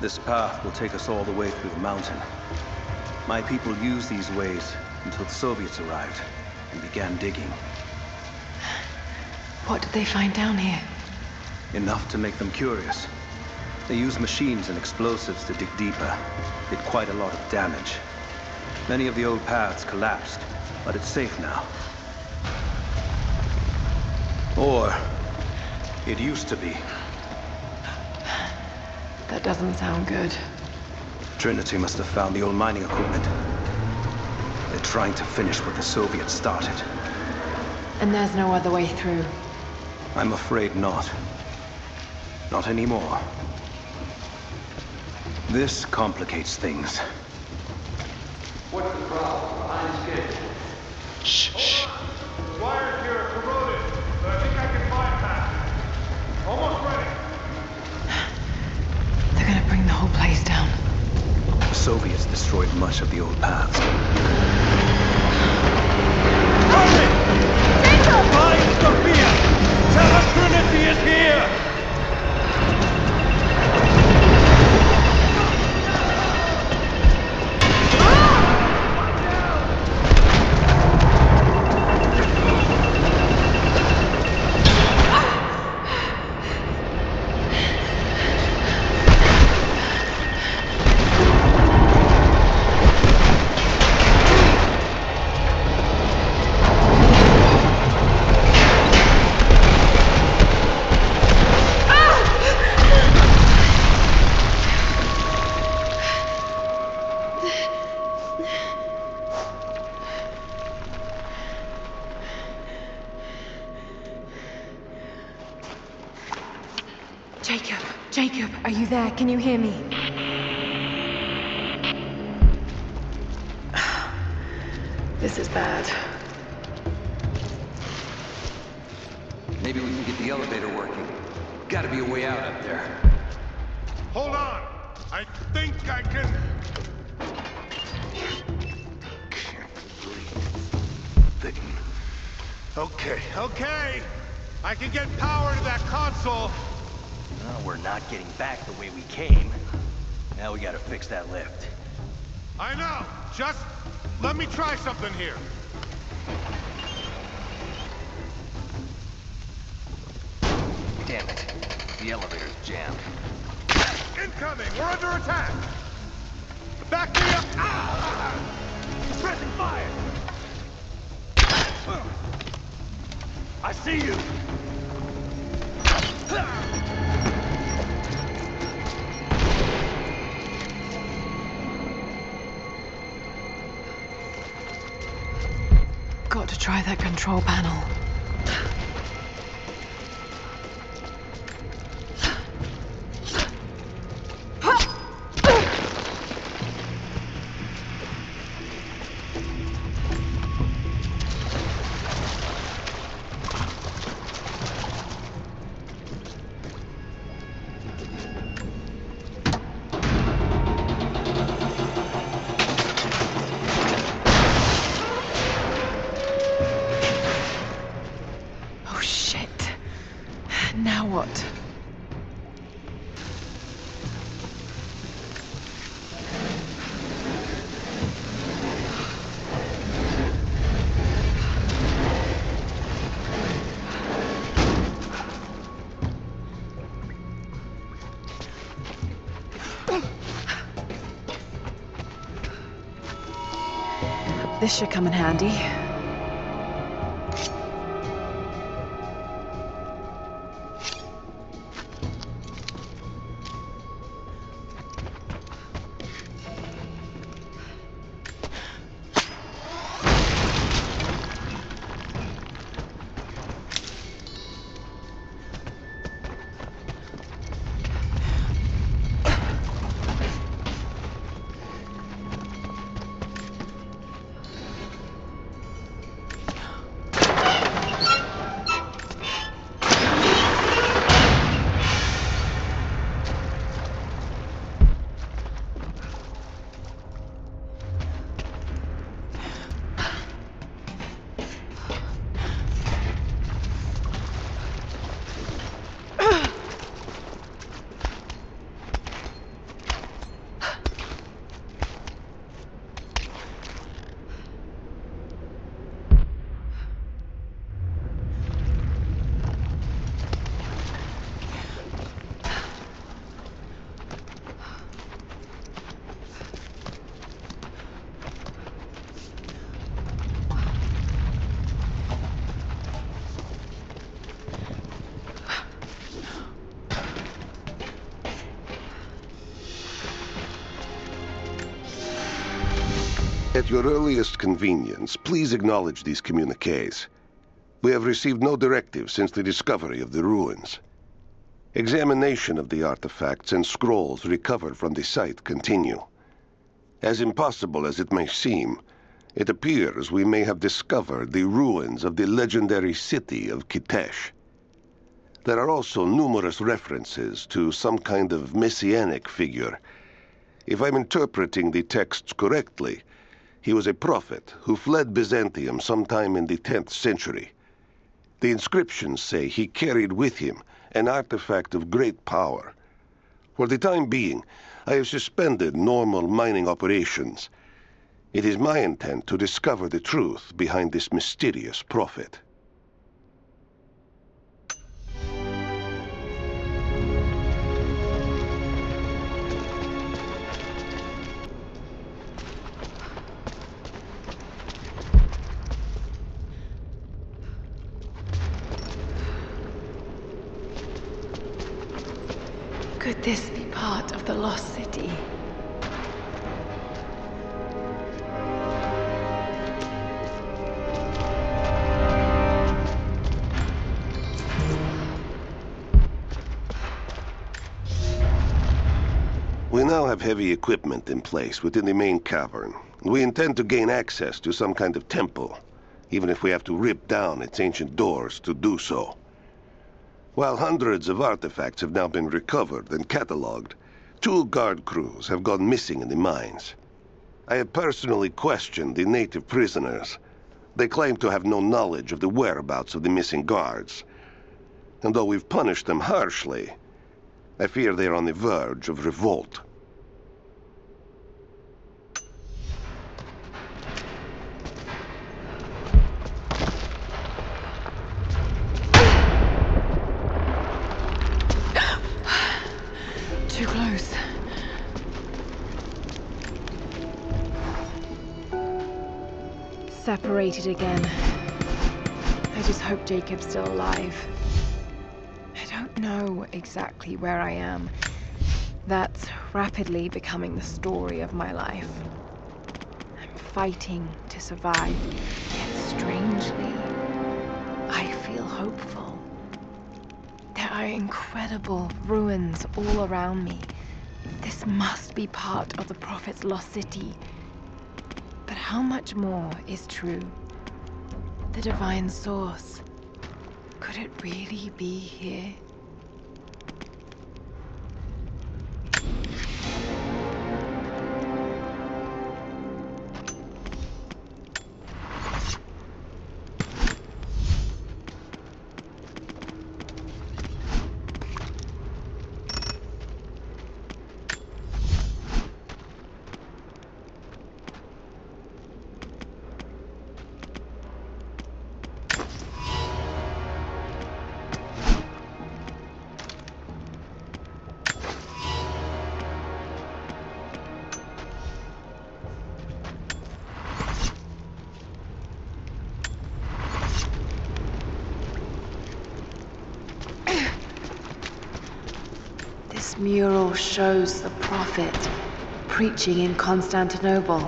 This path will take us all the way through the mountain. My people used these ways until the Soviets arrived and began digging. What did they find down here? Enough to make them curious. They used machines and explosives to dig deeper. Did quite a lot of damage. Many of the old paths collapsed, but it's safe now. Or it used to be. That doesn't sound good. Trinity must have found the old mining equipment. They're trying to finish what the Soviets started. And there's no other way through? I'm afraid not. Not anymore. This complicates things. What's the problem? Behind schedule. Shh. The wires here are corroded, but I think I can bypass it. Almost ready. They're gonna bring the whole place down. The Soviets destroyed much of the old paths. Hurry! Find Sophia! Tell her Trinity is here! Jacob, are you there? Can you hear me? This is bad. Maybe we can get the elevator working. Gotta be a way out up there. Hold on! I think I can... Can't believe thing. Okay. I can get power to that console. Well, we're not getting back the way we came. Now we gotta fix that lift. I know! Just let me try something here. Damn it. The elevator's jammed. Incoming! We're under attack! Back me up! Ah! Pressing fire! I see you! Got to try that control panel. Now what? This should come in handy. At your earliest convenience, please acknowledge these communiques. We have received no directive since the discovery of the ruins. Examination of the artifacts and scrolls recovered from the site continue. As impossible as it may seem, it appears we may have discovered the ruins of the legendary city of Kitesh. There are also numerous references to some kind of messianic figure. If I'm interpreting the texts correctly, he was a prophet who fled Byzantium sometime in the 10th century. The inscriptions say he carried with him an artifact of great power. For the time being, I have suspended normal mining operations. It is my intent to discover the truth behind this mysterious prophet. Could this be part of the lost city? We now have heavy equipment in place within the main cavern. We intend to gain access to some kind of temple, even if we have to rip down its ancient doors to do so. While hundreds of artifacts have now been recovered and cataloged, 2 guard crews have gone missing in the mines. I have personally questioned the native prisoners. They claim to have no knowledge of the whereabouts of the missing guards. And though we've punished them harshly, I fear they are on the verge of revolt. Too close. Separated again. I just hope Jacob's still alive. I don't know exactly where I am. That's rapidly becoming the story of my life. I'm fighting to survive, yet strangely, I feel hopeful. There are incredible ruins all around me. This must be part of the Prophet's lost city. But how much more is true? The divine source. Could it really be here? This mural shows the Prophet preaching in Constantinople.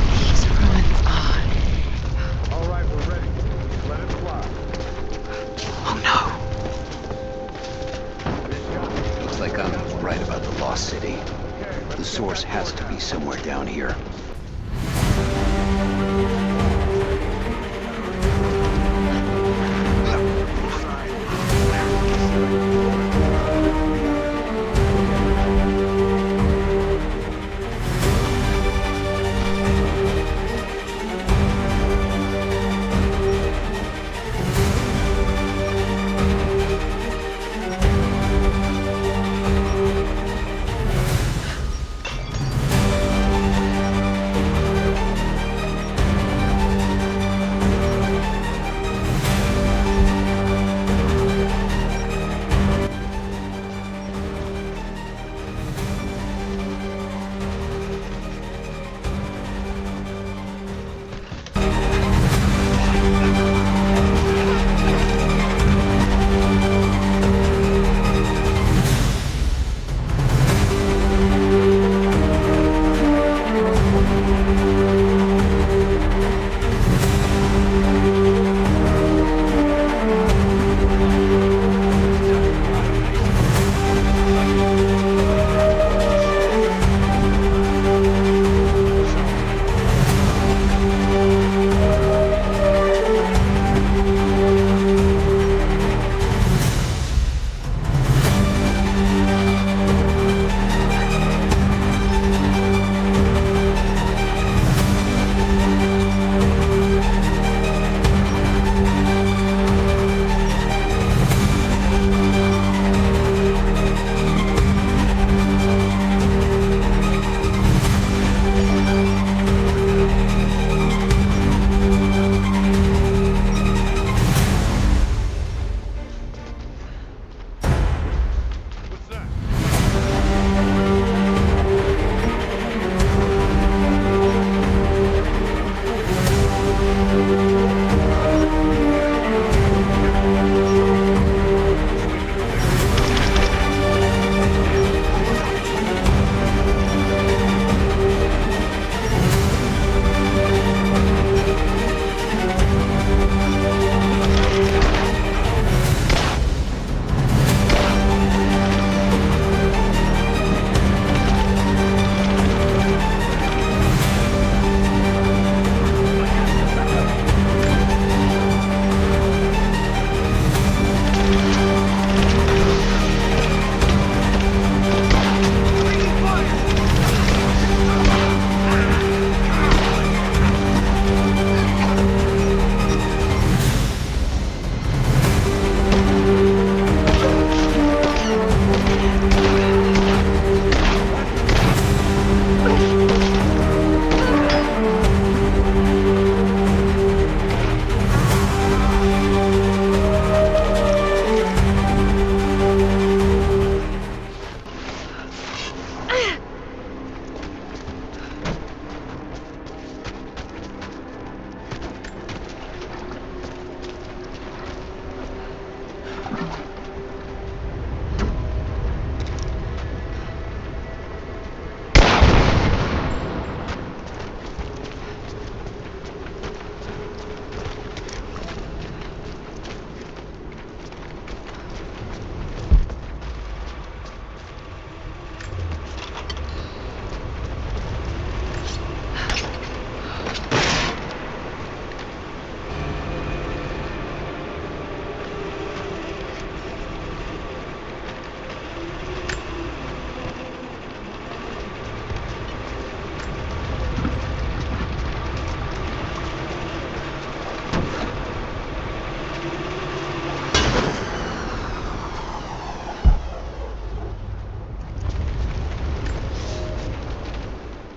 These ruins are... All right, we're ready. Let it fly. Oh no! Looks like I'm right about the lost city. The source has to be somewhere down here.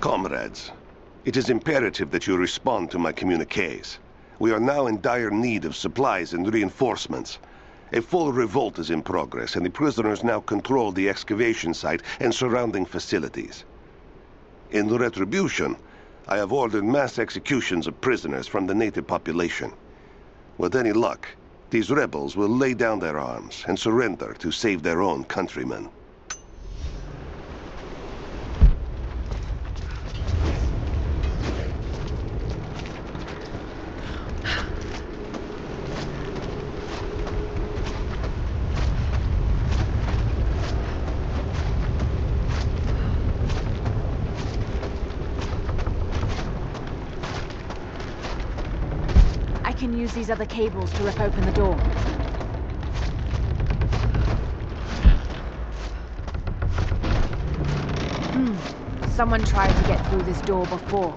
Comrades, it is imperative that you respond to my communiques. We are now in dire need of supplies and reinforcements. A full revolt is in progress, and the prisoners now control the excavation site and surrounding facilities. In retribution, I have ordered mass executions of prisoners from the native population. With any luck, these rebels will lay down their arms and surrender to save their own countrymen. I can use these other cables to rip open the door. Someone tried to get through this door before.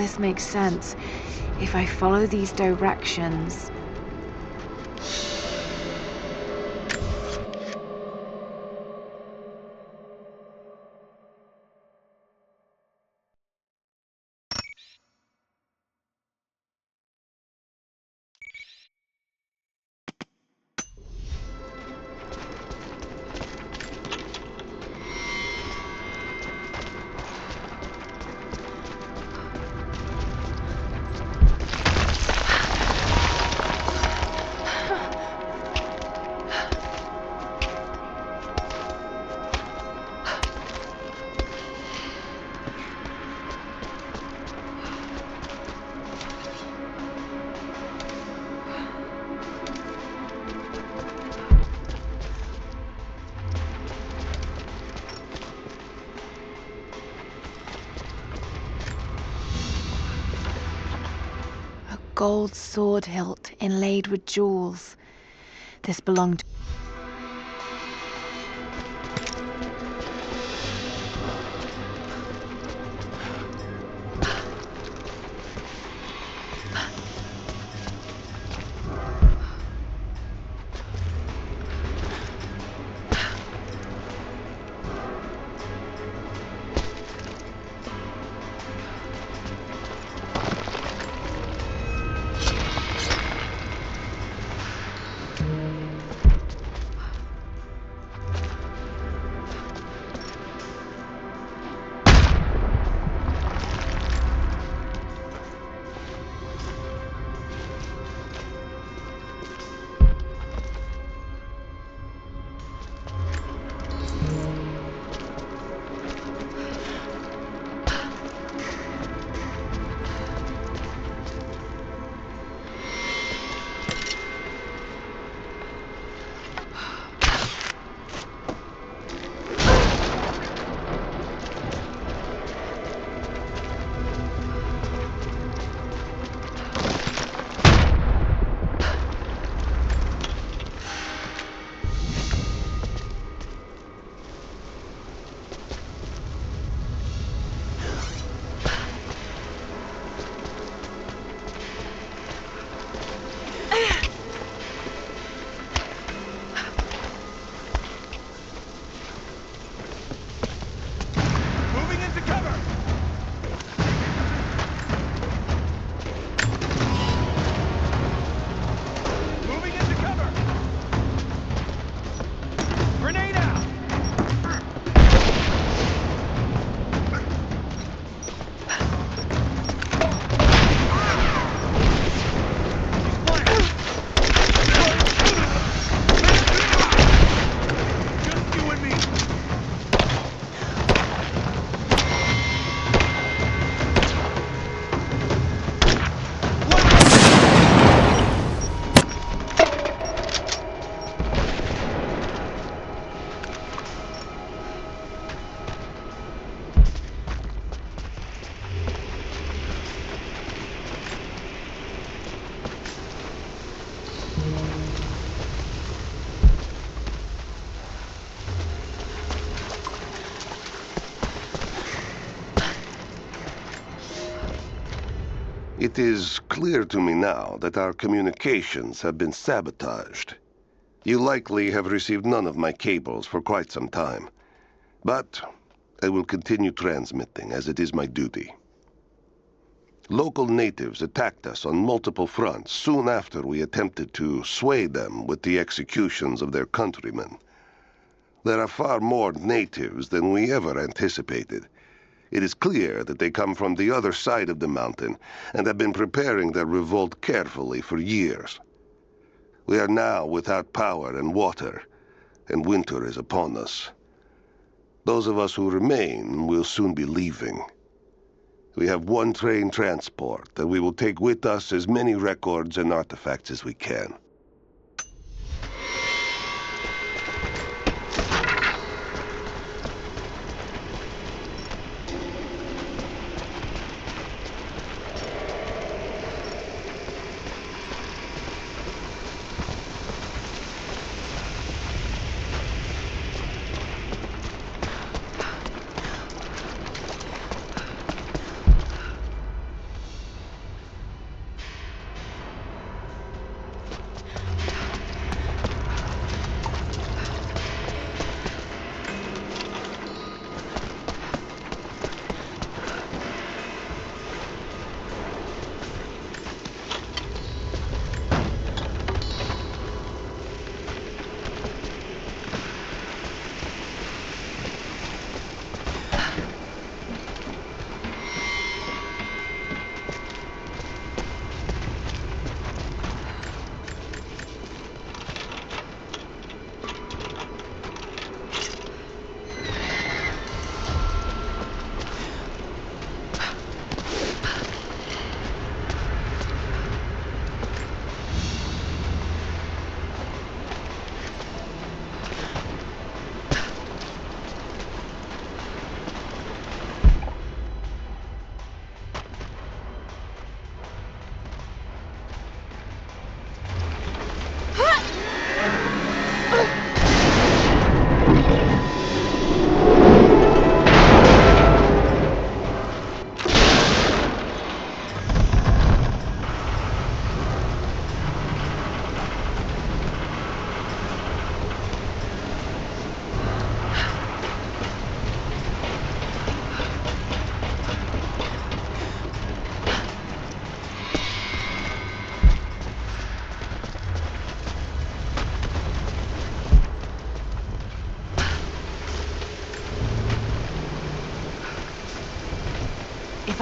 this makes sense. If I follow these directions... Gold sword hilt inlaid with jewels. This belonged... It is clear to me now that our communications have been sabotaged. You likely have received none of my cables for quite some time. But I will continue transmitting, as it is my duty. Local natives attacked us on multiple fronts soon after we attempted to sway them with the executions of their countrymen. There are far more natives than we ever anticipated. It is clear that they come from the other side of the mountain and have been preparing their revolt carefully for years. We are now without power and water, and winter is upon us. Those of us who remain will soon be leaving. We have one train transport, and we will take with us as many records and artifacts as we can.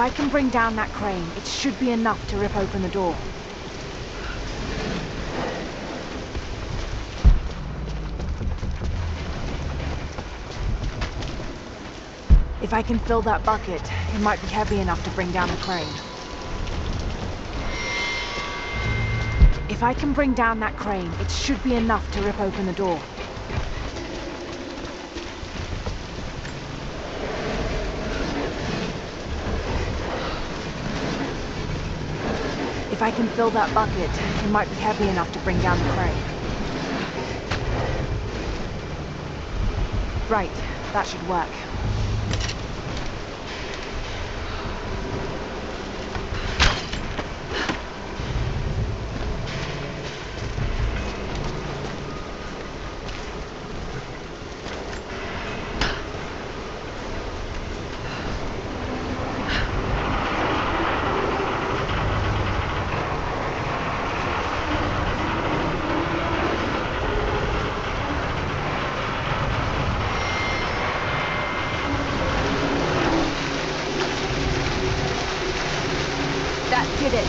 I can bring down that crane, it should be enough to rip open the door. If I can fill that bucket, it might be heavy enough to bring down the crane. If I can bring down that crane, it should be enough to rip open the door. If I can fill that bucket, it might be heavy enough to bring down the crane. Right, that should work. That did it.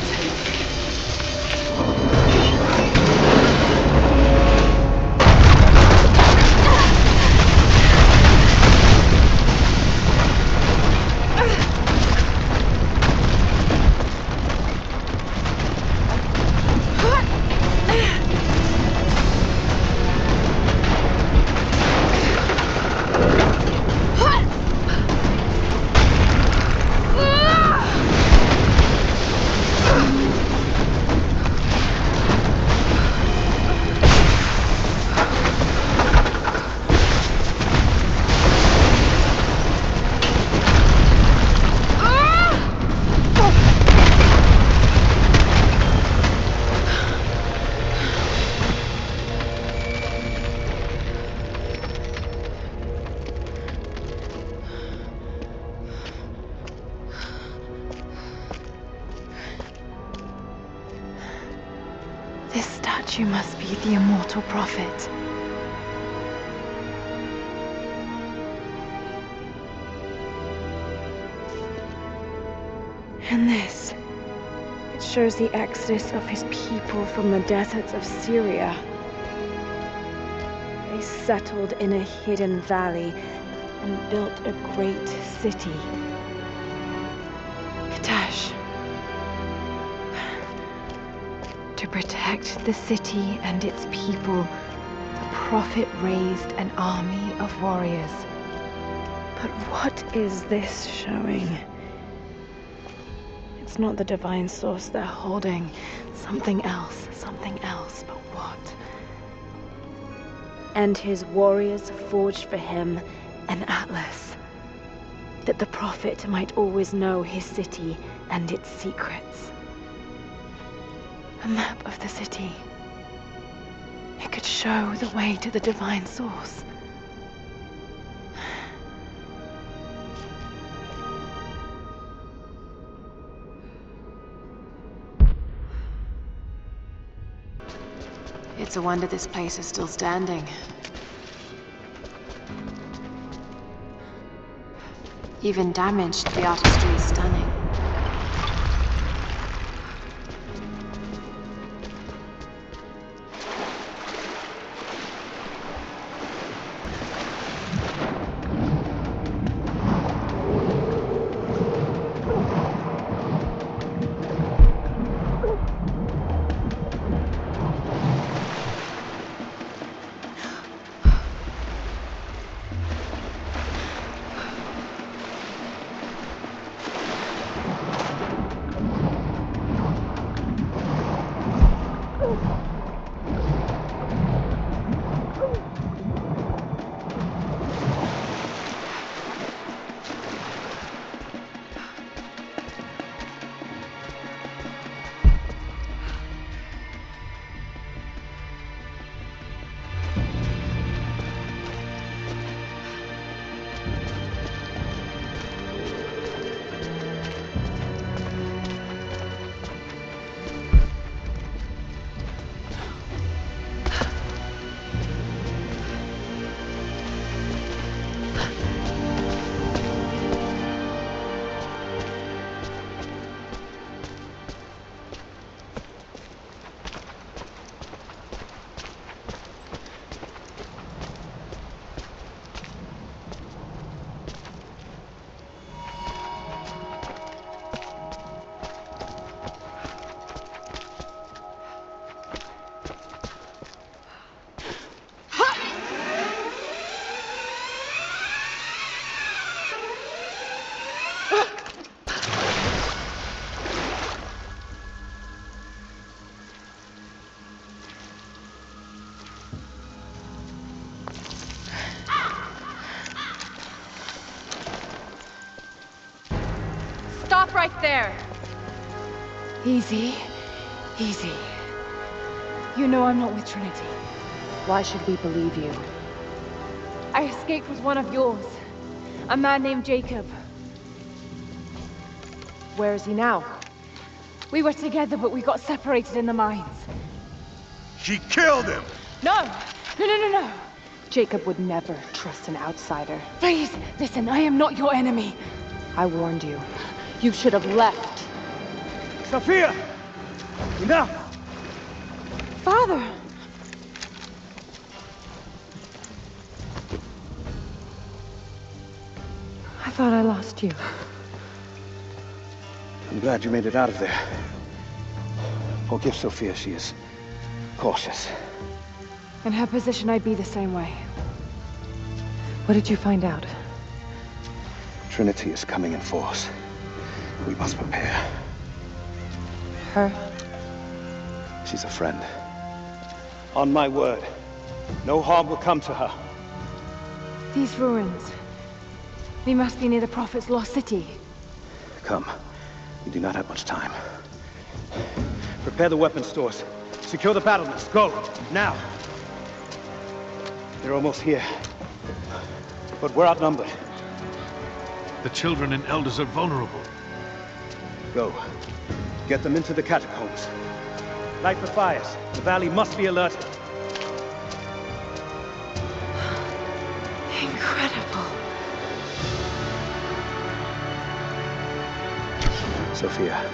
This statue must be the immortal prophet. And this, it shows the exodus of his people from the deserts of Syria. They settled in a hidden valley and built a great city. Katash. To protect the city and its people, the prophet raised an army of warriors. But what is this showing? It's not the divine source they're holding. Something else, but what? And his warriors forged for him an atlas, that the prophet might always know his city and its secrets. A map of the city. It could show the way to the divine source. It's a wonder this place is still standing. Even damaged, the artistry is stunning. right there! Easy. Easy. You know I'm not with Trinity. Why should we believe you? I escaped with one of yours. A man named Jacob. Where is he now? We were together, but we got separated in the mines. She killed him! No! No. Jacob would never trust an outsider. Please, listen, I am not your enemy. I warned you. You should have left. Sophia! Enough! Father! I thought I lost you. I'm glad you made it out of there. Forgive Sophia, she is cautious. In her position, I'd be the same way. What did you find out? Trinity is coming in force. We must prepare. Her? She's a friend. On my word, no harm will come to her. These ruins. They must be near the Prophet's lost city. Come. We do not have much time. Prepare the weapon stores. Secure the battlements. Go! Now! They're almost here. But we're outnumbered. The children and elders are vulnerable. Go. Get them into the catacombs. Light the fires. The valley must be alerted. Incredible. Sophia,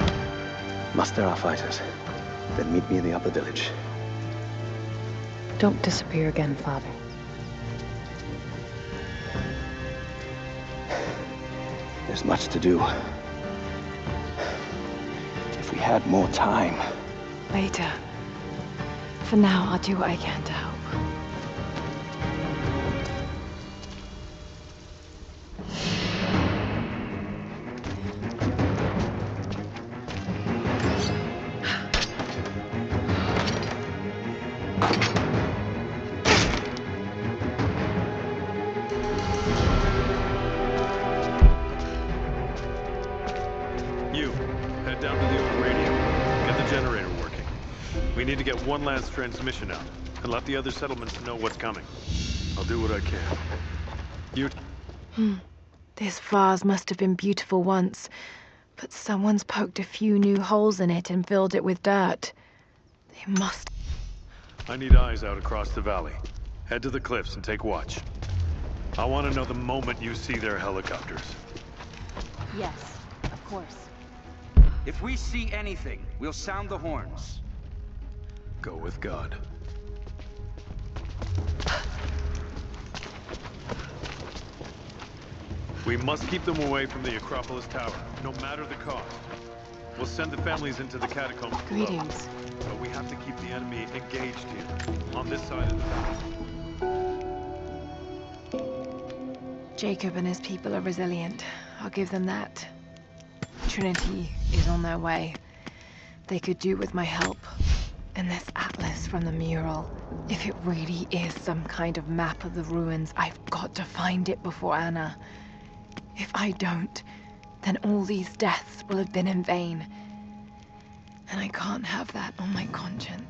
muster our fighters. Then meet me in the upper village. Don't disappear again, Father. There's much to do. If we had more time. Later. For now, I'll do what I can to help. You, head down to the old radio. Get the generator working. We need to get one last transmission out, and let the other settlements know what's coming. I'll do what I can. You... This vase must have been beautiful once, but someone's poked a few new holes in it and filled it with dirt. They must... I need eyes out across the valley. Head to the cliffs and take watch. I want to know the moment you see their helicopters. Yes, of course. If we see anything, we'll sound the horns. Go with God. We must keep them away from the Acropolis Tower, no matter the cost. We'll send the families into the catacombs below. Greetings. But we have to keep the enemy engaged here, on this side of the valley. Jacob and his people are resilient. I'll give them that. Trinity is on their way. They could do with my help. And this atlas from the mural. If it really is some kind of map of the ruins, I've got to find it before Anna. If I don't, then all these deaths will have been in vain. And I can't have that on my conscience.